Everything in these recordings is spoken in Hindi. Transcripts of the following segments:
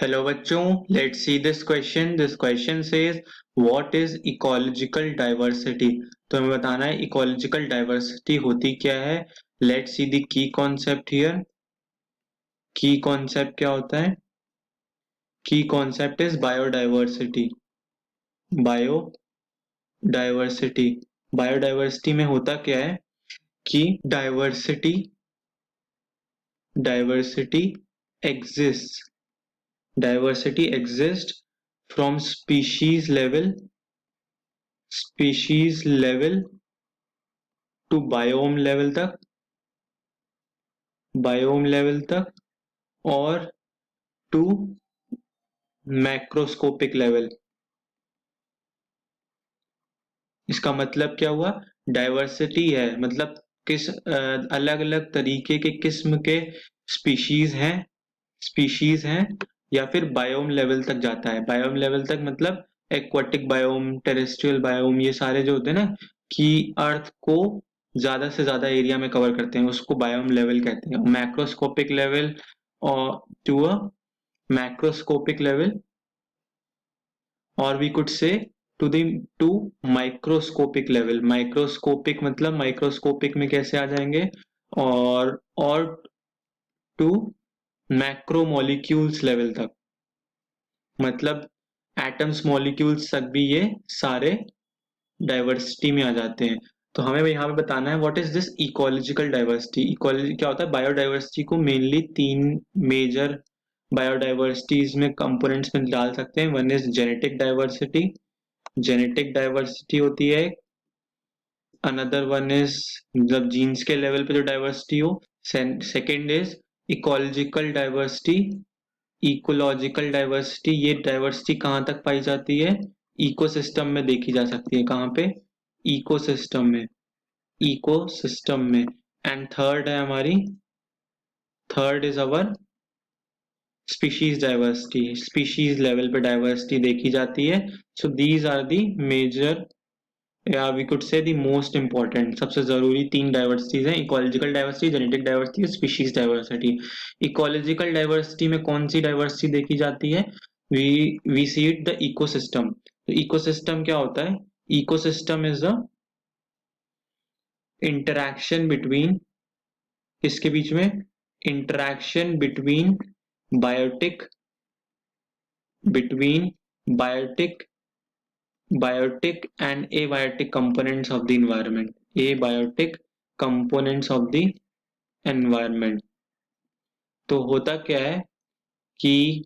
हेलो बच्चों, let's see this question. This question says what is ecological diversity. तो हमें बताना है इकोलॉजिकल डाइवर्सिटी होती क्या है। Let's see the key concept here. Key concept क्या होता है? Key concept is biodiversity. Biodiversity biodiversity में होता क्या है कि diversity diversity exist diversity exist from species level to biome level तक और टू मैक्रोस्कोपिक लेवल। इसका मतलब क्या हुआ? डाइवर्सिटी है मतलब किस अलग अलग तरीके के किस्म के स्पीशीज हैं स्पीशीज हैं या फिर बायोम लेवल तक जाता है। बायोम लेवल तक मतलब एक्वाटिक बायोम, टेरेस्ट्रियल बायोम, ये सारे जो होते हैं ना कि अर्थ को ज्यादा से ज्यादा एरिया में कवर करते हैं, उसको बायोम लेवल कहते हैं। मैक्रोस्कोपिक लेवल और टू अ मैक्रोस्कोपिक लेवल, और we could say to microscopic level. Microscopic मतलब माइक्रोस्कोपिक में कैसे आ जाएंगे, और टू मैक्रोमोलिक्यूल्स लेवल तक, मतलब एटम्स मॉलिक्यूल्स तक भी ये सारे डाइवर्सिटी में आ जाते हैं। तो हमें यहाँ पे बताना है what is this ecological diversity. Ecology क्या होता है? बायोडाइवर्सिटी को मेनली तीन मेजर बायोडाइवर्सिटीज में कंपोनेंट्स में डाल सकते हैं। वन इज जेनेटिक डाइवर्सिटी होती है। अनदर वन इज मतलब जीन्स के लेवल पे जो डाइवर्सिटी हो। Second is ecological diversity. ये डाइवर्सिटी कहाँ तक पाई जाती है? इकोसिस्टम में देखी जा सकती है। कहाँ पे? इकोसिस्टम में। And third is our species diversity. Species level पे डाइवर्सिटी देखी जाती है। So these are the major, या we could say the most important, सबसे जरूरी तीन डाइवर्सिटीज हैं: ecological diversity, genetic diversity, species diversity. Ecological diversity में कौन सी डाइवर्सिटी देखी जाती है? We see it the ecosystem. तो इकोसिस्टम क्या होता है? Ecosystem is a interaction between, इसके बीच में interaction biotic between biotic biotic and abiotic components of the environment. Abiotic components of the environment. तो होता क्या है कि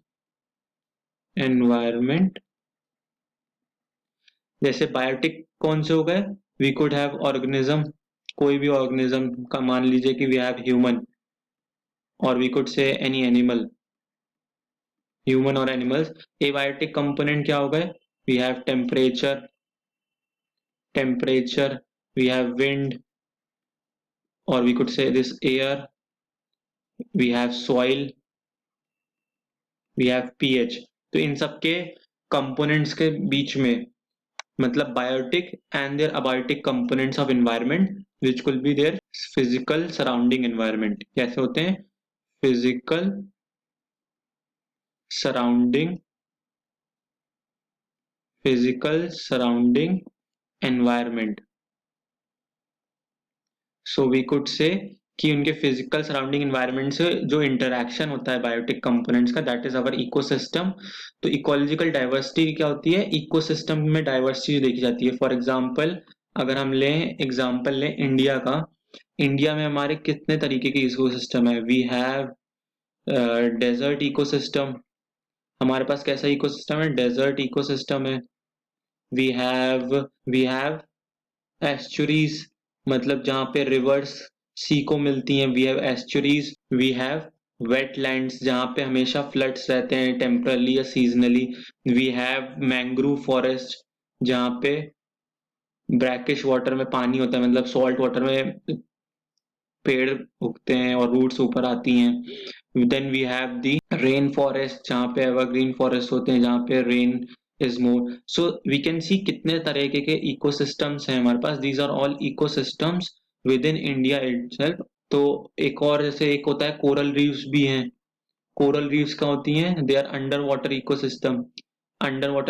एनवायरमेंट, जैसे बायोटिक कौन से हो गए? वी कुड हैव ऑर्गेनिज्म, कोई भी ऑर्गेनिज्म का, मान लीजिए कि वी हैव ह्यूमन, और we could say any animal, human और एनिमल्स। एबायोटिक कंपोनेंट क्या हो गए? We have temperature, we have wind, or we could say this air, we have soil, we have pH। तो इन सब के कंपोनेंट्स के बीच में मतलब biotic and their abiotic components of environment which could be their physical surrounding environment. कैसे होते हैं? Physical surrounding physical surrounding environment. So we could say कि उनके फिजिकल सराउंडिंग एनवायरनमेंट से जो इंटरैक्शन होता है बायोटिक कंपोनेंट्स का, दैट इज अवर इकोसिस्टम। तो इकोलॉजिकल डाइवर्सिटी क्या होती है? इकोसिस्टम में डाइवर्सिटी देखी जाती है। फॉर एग्जांपल, अगर हम एग्जांपल लें इंडिया का, इंडिया में हमारे कितने तरीके के इकोसिस्टम है? We have desert ecosystem. हमारे पास कैसा इकोसिस्टम है? डेजर्ट इकोसिस्टम है। वी हैव एस्चुरीज, मतलब जहाँ पे रिवर्स सी को मिलती हैं, we have estuaries. We have wetlands, जहाँ पे हमेशा फ्लड्स रहते हैं टेम्परली या seasonally. We have mangrove forest, जहाँ पे ब्रैकिश वाटर में पानी होता है, मतलब सॉल्ट वाटर में पेड़ उगते हैं और रूट्स ऊपर आती हैं। Then we have the rain forest, जहाँ पे एवरग्रीन फॉरेस्ट होते हैं, जहाँ पे rain is more. So we can see कितने तरीके के इकोसिस्टम्स हैं हमारे पास। These are all ecosystems within India itself. तो एक और जैसे एक होता है कोरल रीफ्स भी हैं, कोरल रीफ्स का होती हैं, they are under water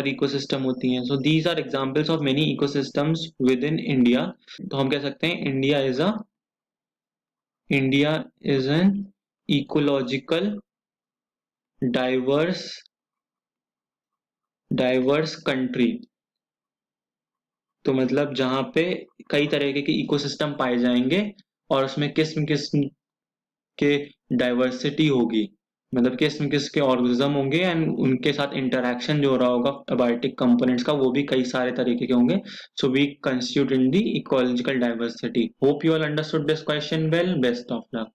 ecosystem होती हैं. So these are examples of many ecosystems within India. तो हम कह सकते हैं India is an ecological diverse country. तो मतलब जहाँ पे कई तरह के इकोसिस्टम पाए जाएंगे और उसमें किस्म किस्म के डाइवर्सिटी होगी, मतलब किस्म किस्म के ऑर्गेनिज्म होंगे एंड उनके साथ इंटरेक्शन जो हो रहा होगा अबायोटिक कंपोनेंट्स का वो भी कई सारे तरीके के होंगे. So we constitute in the ecological diversity. Hope you all understood this question well. Best of luck.